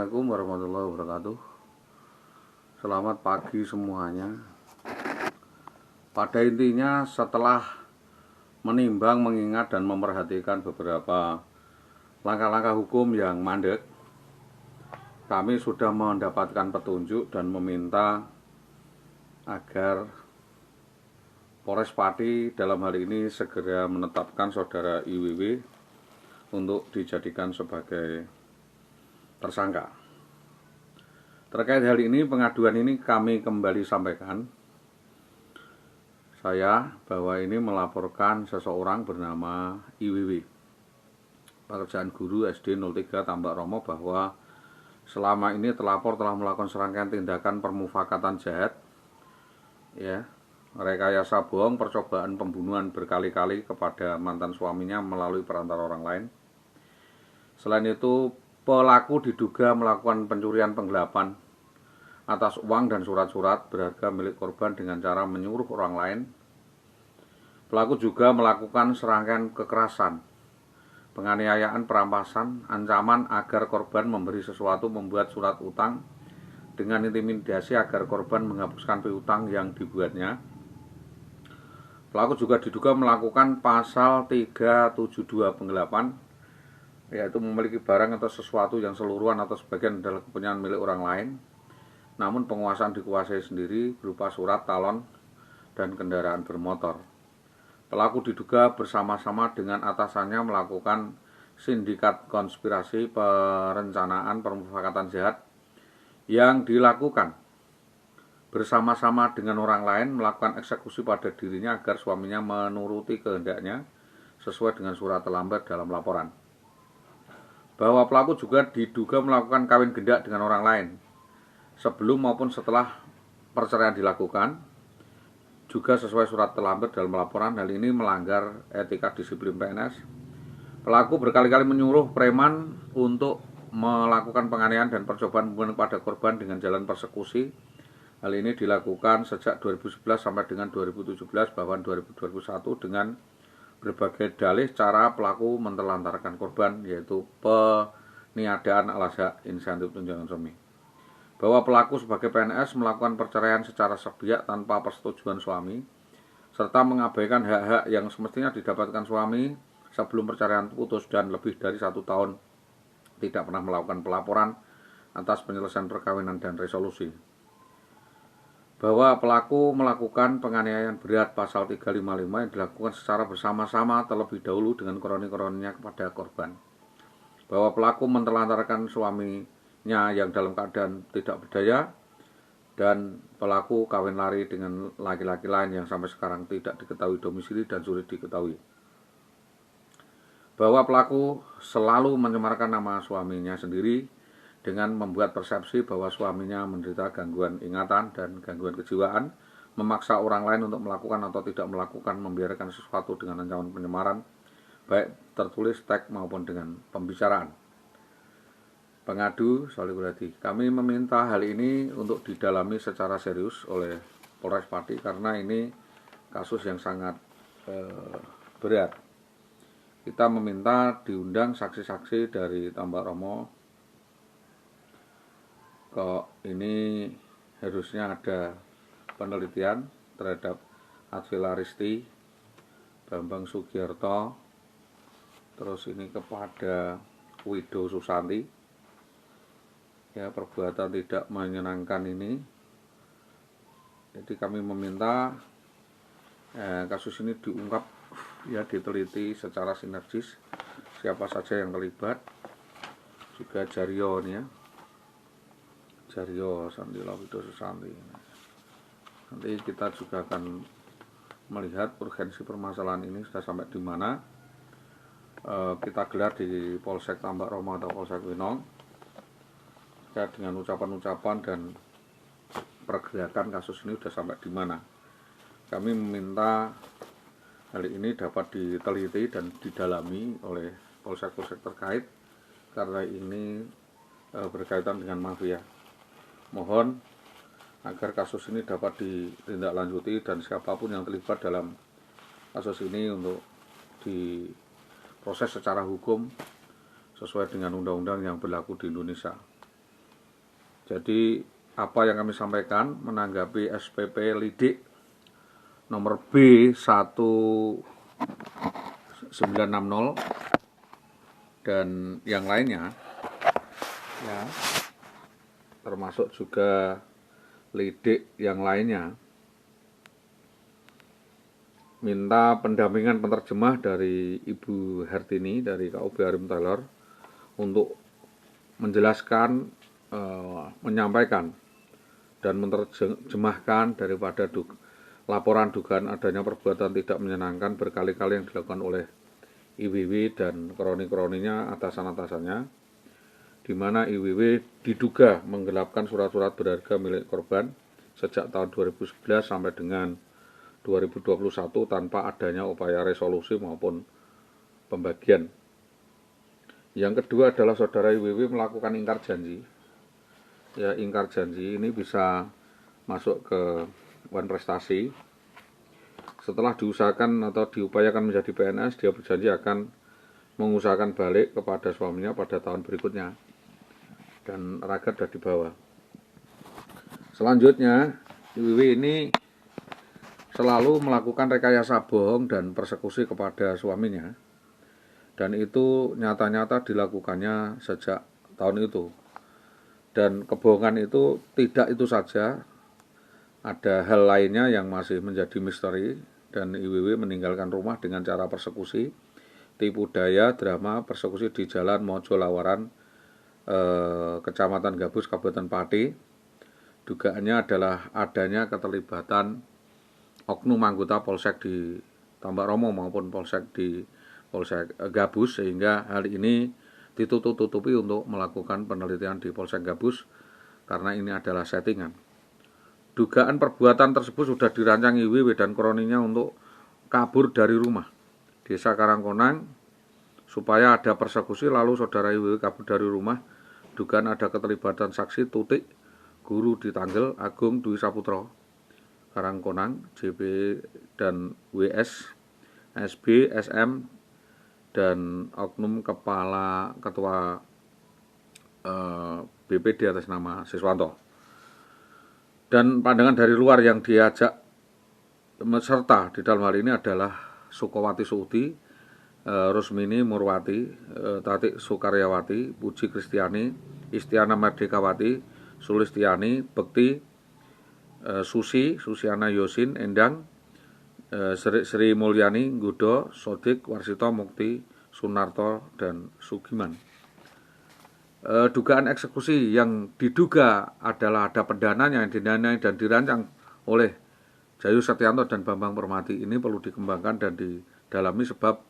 Assalamualaikum warahmatullahi wabarakatuh. Selamat pagi semuanya. Pada intinya, setelah menimbang, mengingat, dan memperhatikan beberapa langkah-langkah hukum yang mandek, kami sudah mendapatkan petunjuk dan meminta agar Polres Pati dalam hal ini segera menetapkan saudara IWW untuk dijadikan sebagai tersangka. Terkait hal ini, pengaduan ini kami kembali sampaikan bahwa ini melaporkan seseorang bernama IWW, pekerjaan guru SD 03 Tambak Romo, bahwa selama ini terlapor telah melakukan serangkaian tindakan permufakatan jahat, rekayasa bohong, percobaan pembunuhan berkali-kali kepada mantan suaminya melalui perantara orang lain. Selain itu, pelaku diduga melakukan pencurian penggelapan atas uang dan surat-surat berharga milik korban dengan cara menyuruh orang lain. Pelaku juga melakukan serangkaian kekerasan, penganiayaan, perampasan, ancaman agar korban memberi sesuatu, membuat surat utang dengan intimidasi agar korban menghapuskan piutang yang dibuatnya. Pelaku juga diduga melakukan pasal 372 penggelapan, yaitu memiliki barang atau sesuatu yang seluruhan atau sebagian adalah kepunyaan milik orang lain, namun penguasaan dikuasai sendiri berupa surat talon dan kendaraan bermotor. Pelaku diduga bersama-sama dengan atasannya melakukan sindikat konspirasi perencanaan permufakatan jahat yang dilakukan bersama-sama dengan orang lain melakukan eksekusi pada dirinya agar suaminya menuruti kehendaknya sesuai dengan surat terlambat dalam laporan. Bahwa pelaku juga diduga melakukan kawin gendak dengan orang lain sebelum maupun setelah perceraian dilakukan, juga sesuai surat terlambat dalam laporan. Hal ini melanggar etika disiplin PNS. Pelaku berkali-kali menyuruh preman untuk melakukan penganiayaan dan percobaan pembunuhan kepada korban dengan jalan persekusi. Hal ini dilakukan sejak 2011 sampai dengan 2017 bahkan 2021 dengan berbagai dalih cara pelaku mentelantarkan korban, yaitu peniadaan alas hak insentif tunjangan suami. Bahwa pelaku sebagai PNS melakukan perceraian secara sepihak tanpa persetujuan suami, serta mengabaikan hak-hak yang semestinya didapatkan suami sebelum perceraian putus dan lebih dari 1 tahun tidak pernah melakukan pelaporan atas penyelesaian perkawinan dan resolusi. Bahwa pelaku melakukan penganiayaan berat pasal 355 yang dilakukan secara bersama-sama terlebih dahulu dengan kroni-kroninya kepada korban. Bahwa pelaku mentelantarkan suaminya yang dalam keadaan tidak berdaya, dan pelaku kawin lari dengan laki-laki lain yang sampai sekarang tidak diketahui domisili dan sulit diketahui. Bahwa pelaku selalu mencemarkan nama suaminya sendiri dengan membuat persepsi bahwa suaminya menderita gangguan ingatan dan gangguan kejiwaan, memaksa orang lain untuk melakukan atau tidak melakukan, membiarkan sesuatu dengan ancaman penyemaran, baik tertulis, teks maupun dengan pembicaraan. Pengadu Solihul Hadi, kami meminta hal ini untuk didalami secara serius oleh Polres Pati karena ini kasus yang sangat berat. Kita meminta diundang saksi-saksi dari Tambak Romo. Kok ini harusnya ada penelitian terhadap Advila Risti, Bambang Sugiarto, terus ini kepada Wido Susanti, perbuatan tidak menyenangkan ini. Jadi kami meminta kasus ini diungkap, diteliti secara sinergis siapa saja yang terlibat, juga Jaryo ini Jaryo Sandila Wido Susanti. Nanti kita juga akan melihat urgensi permasalahan ini sudah sampai di mana. Kita gelar di Polsek Tambak Romo atau Polsek Winong terkait dengan ucapan-ucapan dan pergerakan kasus ini sudah sampai di mana. Kami meminta hal ini dapat diteliti dan didalami oleh polsek-polsek terkait karena ini berkaitan dengan mafia. Mohon agar kasus ini dapat ditindaklanjuti dan siapapun yang terlibat dalam kasus ini untuk diproses secara hukum sesuai dengan undang-undang yang berlaku di Indonesia. Jadi apa yang kami sampaikan menanggapi SPP Lidik nomor B1960 dan yang lainnya, ya, termasuk juga lidik yang lainnya, minta pendampingan penerjemah dari Ibu Hertini dari KUB Harim Taylor untuk menjelaskan, menyampaikan dan menerjemahkan daripada laporan dugaan adanya perbuatan tidak menyenangkan berkali-kali yang dilakukan oleh IWW dan kroni-kroninya, atasan-atasannya, di mana IWW diduga menggelapkan surat-surat berharga milik korban sejak tahun 2011 sampai dengan 2021 tanpa adanya upaya resolusi maupun pembagian. Yang kedua adalah saudara IWW melakukan ingkar janji. Ya, ingkar janji ini bisa masuk ke wan prestasi. Setelah diusahakan atau diupayakan menjadi PNS, dia berjanji akan mengusahakan balik kepada suaminya pada tahun berikutnya. Dan ragat sudah dibawa. Selanjutnya, IWW ini selalu melakukan rekayasa bohong dan persekusi kepada suaminya, dan itu nyata-nyata dilakukannya sejak tahun itu. Dan kebohongan itu tidak itu saja, ada hal lainnya yang masih menjadi misteri, dan IWW meninggalkan rumah dengan cara persekusi, tipu daya, drama, persekusi di Jalan Mojo Lawaran, Kecamatan Gabus, Kabupaten Pati. Dugaannya adalah adanya keterlibatan oknum anggota Polsek di Tambak Romo maupun Polsek di Polsek Gabus, sehingga hal ini ditutup-tutupi untuk melakukan penelitian di Polsek Gabus karena ini adalah settingan. Dugaan perbuatan tersebut sudah dirancang IWW dan kroninya untuk kabur dari rumah Desa Karangkonang supaya ada persekusi, lalu saudara IWW kabur dari rumah. Dugaan ada keterlibatan saksi Tutik, guru di Tanggel, Agung Dwi Saputro, Karangkonang, JP dan WS, SB, SM, dan oknum kepala ketua BPD atas nama Siswanto. Dan pandangan dari luar yang diajak serta di dalam hal ini adalah Sukowati Suudi, Rusmini Murwati, Tatik Sukaryawati, Puji Kristiani, Istiana Merdekawati, Sulistiani, Bekti, Susiana Yosin, Endang, Sri Mulyani, Gudo, Sodik, Warsito, Mukti, Sunarto, dan Sugiman. Dugaan eksekusi yang diduga adalah ada pendananya yang didanai dan dirancang oleh Jayu Setianto dan Bambang Permati ini perlu dikembangkan dan didalami, sebab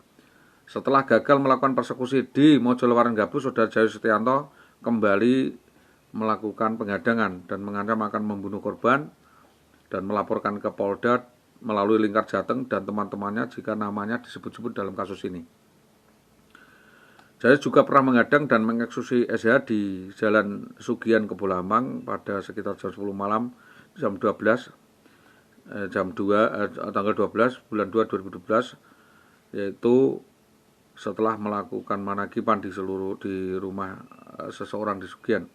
setelah gagal melakukan persekusi di Mojolawaran Gabus, saudara Jayu Setianto kembali melakukan penghadangan dan mengancam akan membunuh korban dan melaporkan ke Polda melalui Lingkar Jateng dan teman-temannya jika namanya disebut-sebut dalam kasus ini. Saya juga pernah menghadang dan mengeksekusi SH di Jalan Sugian Kebulambang pada sekitar jam 10 malam, jam 12, tanggal 12 bulan 2 2012, yaitu setelah melakukan manakipan di rumah seseorang di Sugian.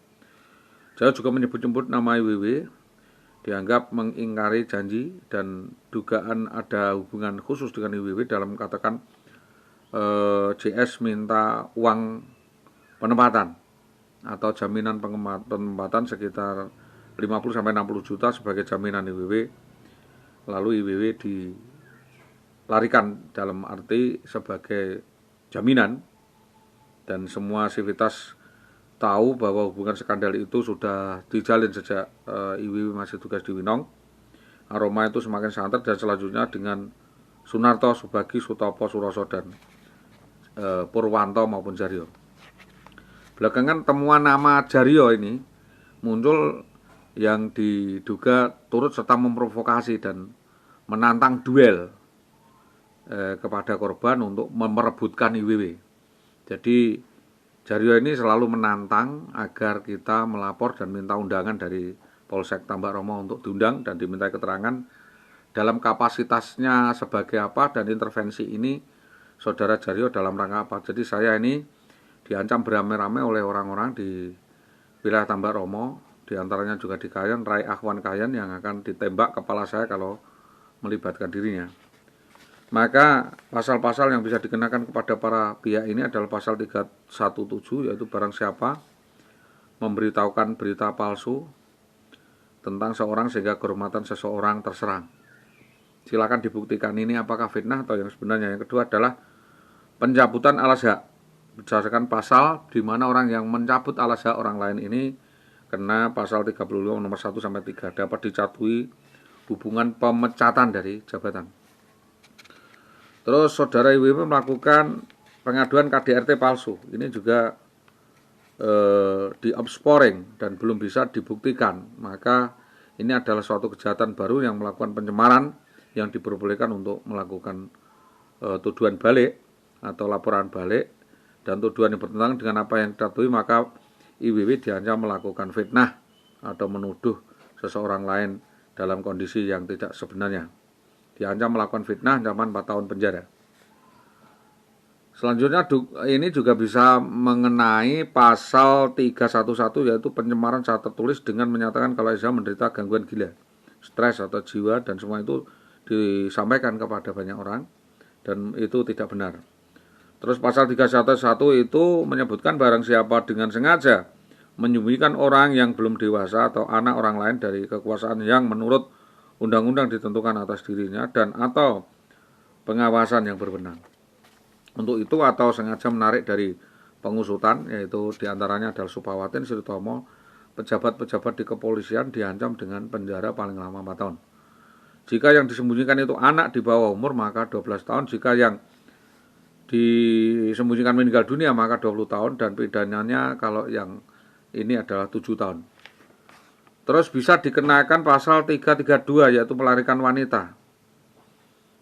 Saya juga menyebut-nyebut nama IWW, dianggap mengingkari janji dan dugaan ada hubungan khusus dengan IWW dalam katakan JS minta uang penempatan atau jaminan penempatan sekitar 50-60 juta sebagai jaminan IWW, lalu IWW dilarikan dalam arti sebagai jaminan, dan semua sivitas tahu bahwa hubungan skandal itu sudah dijalin sejak IWW masih tugas di Winong. Aroma itu semakin santer, dan selanjutnya dengan Sunarto, Subagi, Sutopo, Suroso, dan Purwanto maupun Jaryo. Belakangan temuan nama Jaryo ini muncul yang diduga turut serta memprovokasi dan menantang duel kepada korban untuk merebutkan IWW. Jadi Jaryo ini selalu menantang agar kita melapor dan minta undangan dari Polsek Tambak Romo untuk diundang dan diminta keterangan dalam kapasitasnya sebagai apa, dan intervensi ini saudara Jaryo dalam rangka apa. Jadi saya ini diancam beramai-ramai oleh orang-orang di wilayah Tambak Romo Di antaranya juga di Kayan, Rai Ahwan Kayan yang akan ditembak kepala saya kalau melibatkan dirinya. Maka pasal-pasal yang bisa dikenakan kepada para pihak ini adalah pasal 317, yaitu barang siapa memberitahukan berita palsu tentang seorang sehingga kehormatan seseorang terserang. Silakan dibuktikan ini apakah fitnah atau yang sebenarnya. Yang kedua adalah pencabutan alas hak. Berdasarkan pasal di mana orang yang mencabut alas hak orang lain ini kena pasal 35 nomor 1 sampai 3, dapat dicatui hubungan pemecatan dari jabatan. Terus saudara IWW melakukan pengaduan KDRT palsu. Ini juga di-obsporing dan belum bisa dibuktikan. Maka ini adalah suatu kejahatan baru yang melakukan pencemaran yang diperbolehkan untuk melakukan tuduhan balik atau laporan balik, dan tuduhan yang bertentangan dengan apa yang diketahui, maka IWW diancam melakukan fitnah atau menuduh seseorang lain dalam kondisi yang tidak sebenarnya. Diancam melakukan fitnah, ancaman 4 tahun penjara. Selanjutnya ini juga bisa mengenai pasal 311, yaitu pencemaran secara tertulis dengan menyatakan kalau Eza menderita gangguan gila, stres atau jiwa, dan semua itu disampaikan kepada banyak orang dan itu tidak benar. Terus pasal 311 itu menyebutkan barang siapa dengan sengaja menyembunyikan orang yang belum dewasa atau anak orang lain dari kekuasaan yang menurut undang-undang ditentukan atas dirinya dan atau pengawasan yang berwenang. Untuk itu atau sengaja menarik dari pengusutan, yaitu diantaranya adalah Supawatin, Sri Tomo, pejabat-pejabat di kepolisian diancam dengan penjara paling lama 4 tahun. Jika yang disembunyikan itu anak di bawah umur maka 12 tahun, jika yang disembunyikan meninggal dunia maka 20 tahun, dan pidananya kalau yang ini adalah 7 tahun. Terus bisa dikenakan pasal 332, yaitu melarikan wanita.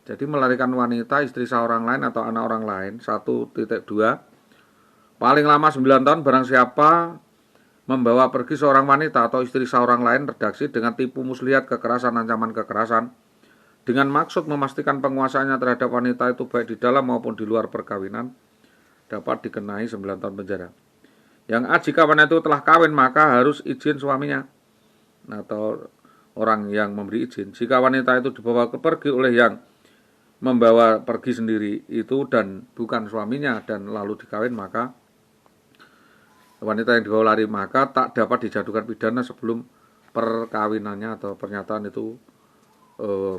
Jadi melarikan wanita, istri seorang lain atau anak orang lain. 1.2 paling lama 9 tahun barang siapa membawa pergi seorang wanita atau istri seorang lain, redaksi dengan tipu muslihat, kekerasan, ancaman kekerasan dengan maksud memastikan penguasaannya terhadap wanita itu baik di dalam maupun di luar perkawinan, dapat dikenai 9 tahun penjara. Yang A, jika wanita itu telah kawin maka harus izin suaminya atau orang yang memberi izin. Jika wanita itu dibawa pergi oleh yang membawa pergi sendiri itu dan bukan suaminya dan lalu dikawin, maka wanita yang dibawa lari maka tak dapat dijatuhkan pidana sebelum perkawinannya atau pernyataan itu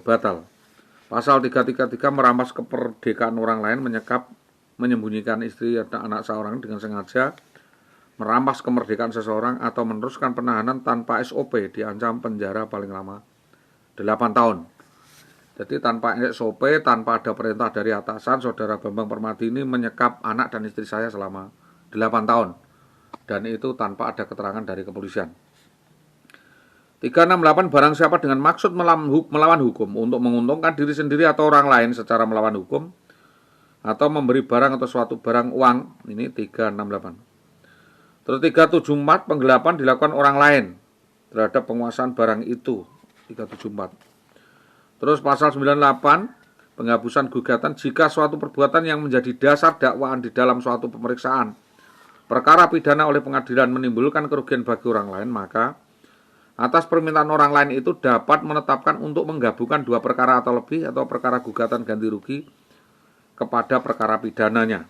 batal. Pasal 333 merampas kemerdekaan orang lain, menyekap, menyembunyikan istri atau anak seorang dengan sengaja, merampas kemerdekaan seseorang atau meneruskan penahanan tanpa SOP, diancam penjara paling lama 8 tahun. Jadi tanpa SOP, tanpa ada perintah dari atasan, saudara Bambang Permadi ini menyekap anak dan istri saya selama 8 tahun. Dan itu tanpa ada keterangan dari kepolisian. 368 barang siapa dengan maksud melawan hukum untuk menguntungkan diri sendiri atau orang lain secara melawan hukum atau memberi barang atau suatu barang uang, ini 368. Terus 374 penggelapan dilakukan orang lain terhadap penguasaan barang itu, 374. Terus pasal 98 penghapusan gugatan jika suatu perbuatan yang menjadi dasar dakwaan di dalam suatu pemeriksaan perkara pidana oleh pengadilan menimbulkan kerugian bagi orang lain, maka atas permintaan orang lain itu dapat menetapkan untuk menggabungkan 2 perkara atau lebih atau perkara gugatan ganti rugi kepada perkara pidananya.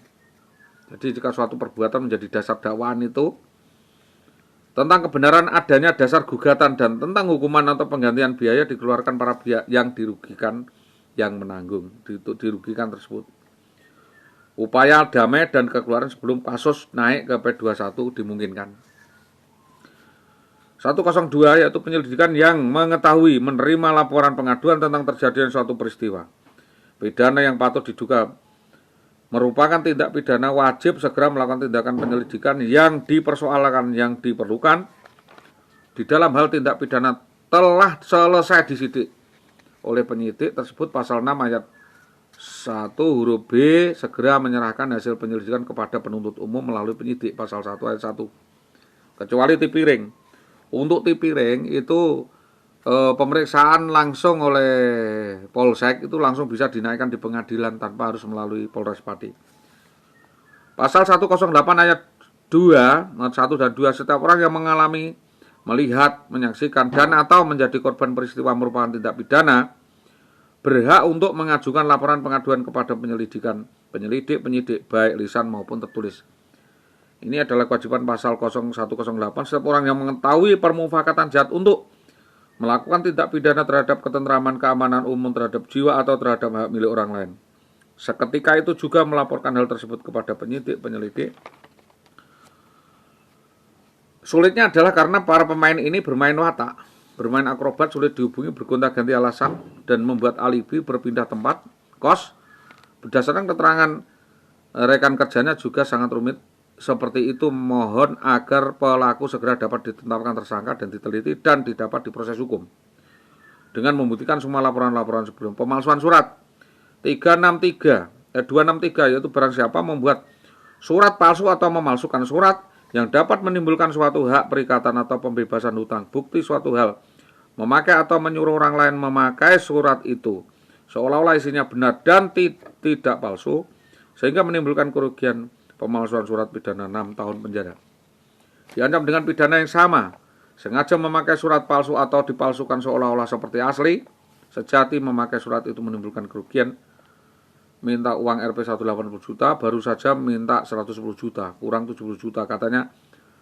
Jadi jika suatu perbuatan menjadi dasar dakwaan itu tentang kebenaran adanya dasar gugatan dan tentang hukuman atau penggantian biaya dikeluarkan para pihak yang dirugikan yang menanggung dirugikan tersebut. Upaya damai dan kekeluaran sebelum kasus naik ke P21 dimungkinkan. 102 yaitu penyelidikan yang mengetahui menerima laporan pengaduan tentang terjadinya suatu peristiwa pidana yang patut diduga merupakan tindak pidana, wajib segera melakukan tindakan penyelidikan yang dipersoalkan yang diperlukan di dalam hal tindak pidana telah selesai disidik oleh penyidik tersebut. Pasal 6 ayat 1 huruf B, segera menyerahkan hasil penyelidikan kepada penuntut umum melalui penyidik. Pasal 1 ayat 1. Kecuali tipiring. Untuk tipiring itu pemeriksaan langsung oleh Polsek itu langsung bisa dinaikkan di pengadilan tanpa harus melalui Polres Pati. Pasal 108 ayat 2, 1 dan 2, setiap orang yang mengalami melihat, menyaksikan, dan atau menjadi korban peristiwa merupakan tindak pidana, berhak untuk mengajukan laporan pengaduan kepada penyidik, penyidik, baik lisan maupun tertulis. Ini adalah kewajiban pasal 0108. Setiap orang yang mengetahui permufakatan jahat untuk melakukan tindak pidana terhadap ketentraman, keamanan umum, terhadap jiwa atau terhadap hak milik orang lain, seketika itu juga melaporkan hal tersebut kepada penyidik, penyelidik. Sulitnya adalah karena para pemain ini bermain watak, bermain akrobat, sulit dihubungi, bergonta-ganti alasan, dan membuat alibi berpindah tempat, kos. Berdasarkan keterangan rekan kerjanya juga sangat rumit. Seperti itu, mohon agar pelaku segera dapat ditetapkan tersangka dan diteliti dan didapat diproses hukum. Dengan membuktikan semua laporan-laporan sebelum. Pemalsuan surat 263 yaitu barang siapa membuat surat palsu atau memalsukan surat yang dapat menimbulkan suatu hak perikatan atau pembebasan hutang, bukti suatu hal, memakai atau menyuruh orang lain memakai surat itu seolah-olah isinya benar dan tidak palsu, sehingga menimbulkan kerugian, pemalsuan surat pidana 6 tahun penjara. Diancam dengan pidana yang sama, sengaja memakai surat palsu atau dipalsukan seolah-olah seperti asli, sejati memakai surat itu menimbulkan kerugian, minta uang Rp 180 juta, baru saja minta 110 juta, kurang 70 juta, katanya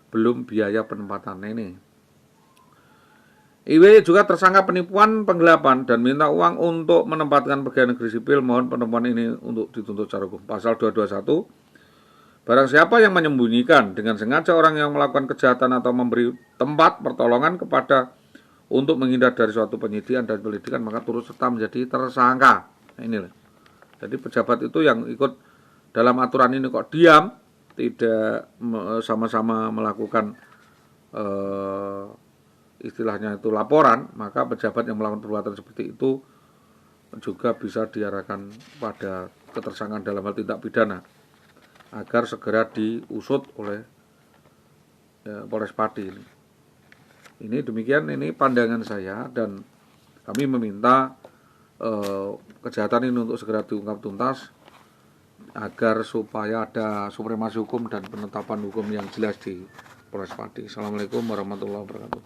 belum biaya penempatan ini. IW juga tersangka penipuan penggelapan dan minta uang untuk menempatkan pegawai negeri sipil. Mohon penemuan ini untuk dituntut secara hukum. Pasal 221, barang siapa yang menyembunyikan dengan sengaja orang yang melakukan kejahatan atau memberi tempat pertolongan kepada untuk menghindar dari suatu penyidikan dan penyelidikan, maka turut serta menjadi tersangka. Nah, inilah. Jadi pejabat itu yang ikut dalam aturan ini kok diam, tidak sama-sama melakukan istilahnya itu laporan, maka pejabat yang melakukan perbuatan seperti itu juga bisa diarahkan pada ketersangkaan dalam hal tindak pidana agar segera diusut oleh Polres Pati. Ini demikian, ini pandangan saya, dan kami meminta kejahatan ini untuk segera diungkap tuntas agar supaya ada supremasi hukum dan penetapan hukum yang jelas di Polres Pati. Assalamualaikum warahmatullahi wabarakatuh.